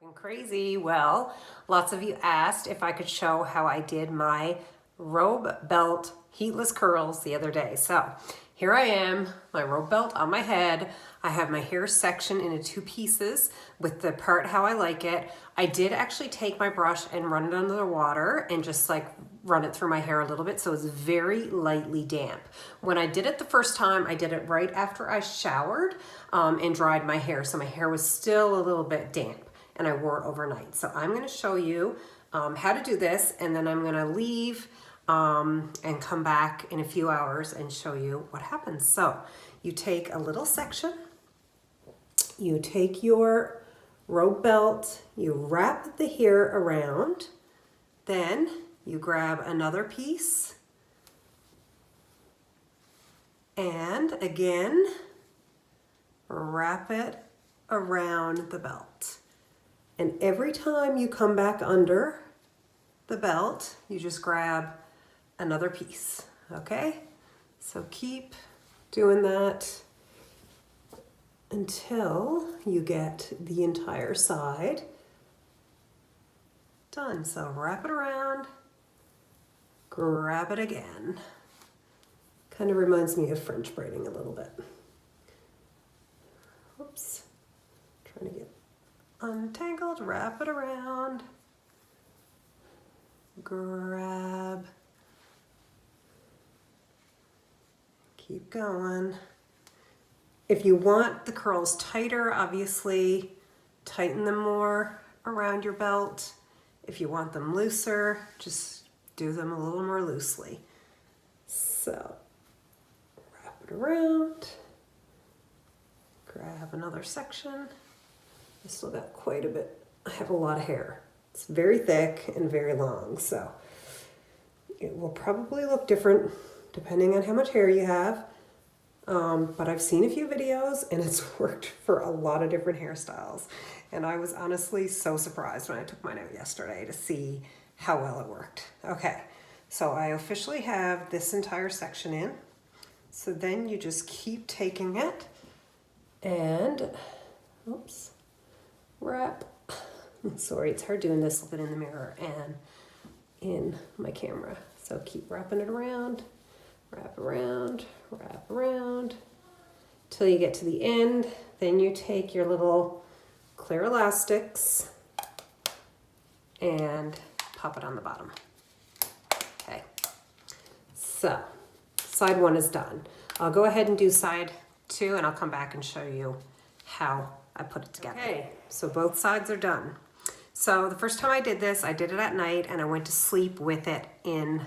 Crazy. Well, lots of you asked if I could show how I did my Robe Belt Heatless Curls the other day. So here I am, my robe belt on my head. I have my hair sectioned into two pieces with the part how I like it. I did actually take my brush and run it under the water and just like run it through my hair a little bit so it's very lightly damp. When I did it the first time, I did it right after I showered and dried my hair. So my hair was still a little bit damp and I wore it overnight. So I'm gonna show you how to do this, and then I'm gonna leave and come back in a few hours and show you what happens. So you take a little section, you take your robe belt, you wrap the hair around, then you grab another piece, and again, wrap it around the belt. And every time you come back under the belt, you just grab another piece, okay? So keep doing that until you get the entire side done. So wrap it around, grab it again. Kind of reminds me of French braiding a little bit. Whoops, trying to get untangled, wrap it around, grab, keep going. If you want the curls tighter, obviously tighten them more around your belt. If you want them looser, just do them a little more loosely. So wrap it around, grab another section. I still got quite a bit. I have a lot of hair. It's very thick and very long, so it will probably look different depending on how much hair you have. But I've seen a few videos and it's worked for a lot of different hairstyles. And I was honestly so surprised when I took mine out yesterday to see how well it worked. Okay, so I officially have this entire section in. So then you just keep taking it and, oops, wrap. Sorry, it's hard doing this looking in the mirror and in my camera. So keep wrapping it around, wrap around, wrap around till you get to the end. Then you take your little clear elastics and pop it on the bottom. Okay, so side one is done. I'll go ahead and do side two and I'll come back and show you how I put it together. Okay, so both sides are done. So the first time I did this, I did it at night and I went to sleep with it in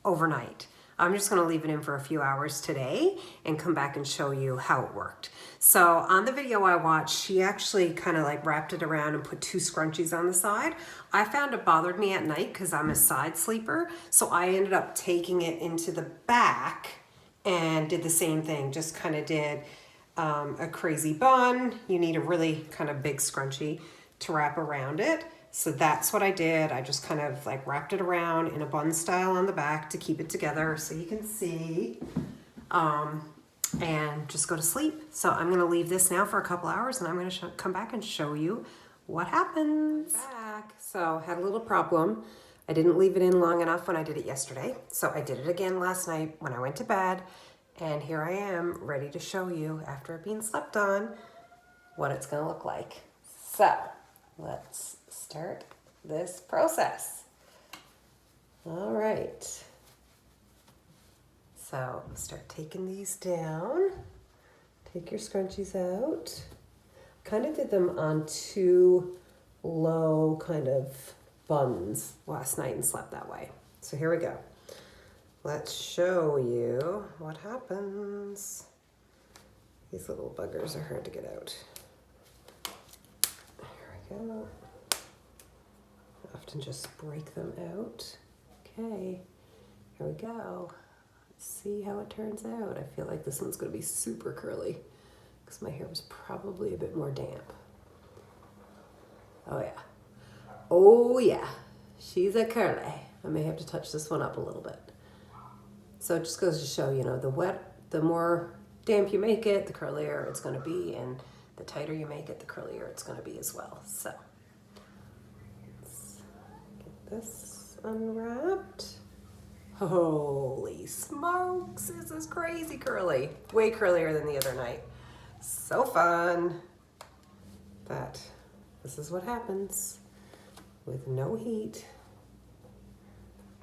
overnight. I'm just gonna leave it in for a few hours today and come back and show you how it worked. So on the video I watched, she actually kind of like wrapped it around and put two scrunchies on the side. I found it bothered me at night because I'm a side sleeper. So I ended up taking it into the back and did the same thing, just kind of did a crazy bun. You need a really kind of big scrunchie to wrap around it. So that's what I did. I just kind of like wrapped it around in a bun style on the back to keep it together so you can see, and just go to sleep. So I'm gonna leave this now for a couple hours and I'm gonna come back and show you what happens. Back. So had a little problem. I didn't leave it in long enough when I did it yesterday. So I did it again last night when I went to bed. And here I am ready to show you after it being slept on what it's gonna look like. So let's start this process. All right. So start taking these down. Take your scrunchies out. Kind of did them on two low kind of buns last night and slept that way. So here we go. Let's show you what happens. These little buggers are hard to get out. Here we go. Often just break them out. Okay, here we go. Let's see how it turns out. I feel like this one's gonna be super curly because my hair was probably a bit more damp. Oh yeah. Oh yeah, she's a curly. I may have to touch this one up a little bit. So it just goes to show, you know, the more damp you make it, the curlier it's going to be, and the tighter you make it, the curlier it's going to be as well. So this unwrapped. Holy smokes, this is crazy curly. Way curlier than the other night. So fun. But this is what happens with no heat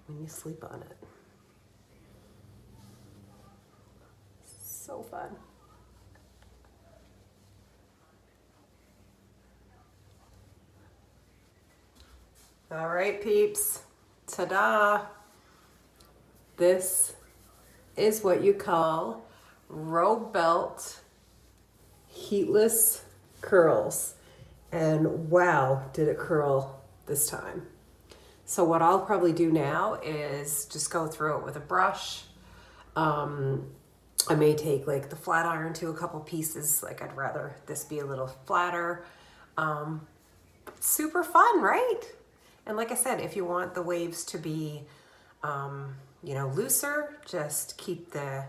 when you sleep on it. So fun. All right, peeps. Ta-da. This is what you call Robe Belt Heatless Curls. And wow, did it curl this time. So what I'll probably do now is just go through it with a brush. I may take like the flat iron to a couple pieces. Like I'd rather this be a little flatter. Super fun, right? And like I said, if you want the waves to be, you know, looser, just keep the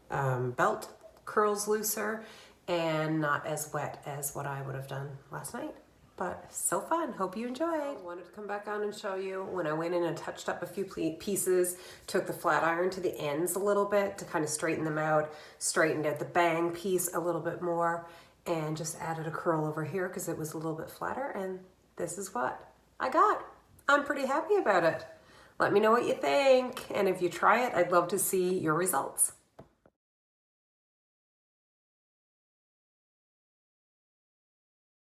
belt curls looser and not as wet as what I would have done last night. But so fun. Hope you enjoyed. I wanted to come back on and show you when I went in and touched up a few pieces, took the flat iron to the ends a little bit to kind of straighten them out, straightened out the bang piece a little bit more, and just added a curl over here because it was a little bit flatter, and this is what I got. I'm pretty happy about it. Let me know what you think, and if you try it, I'd love to see your results.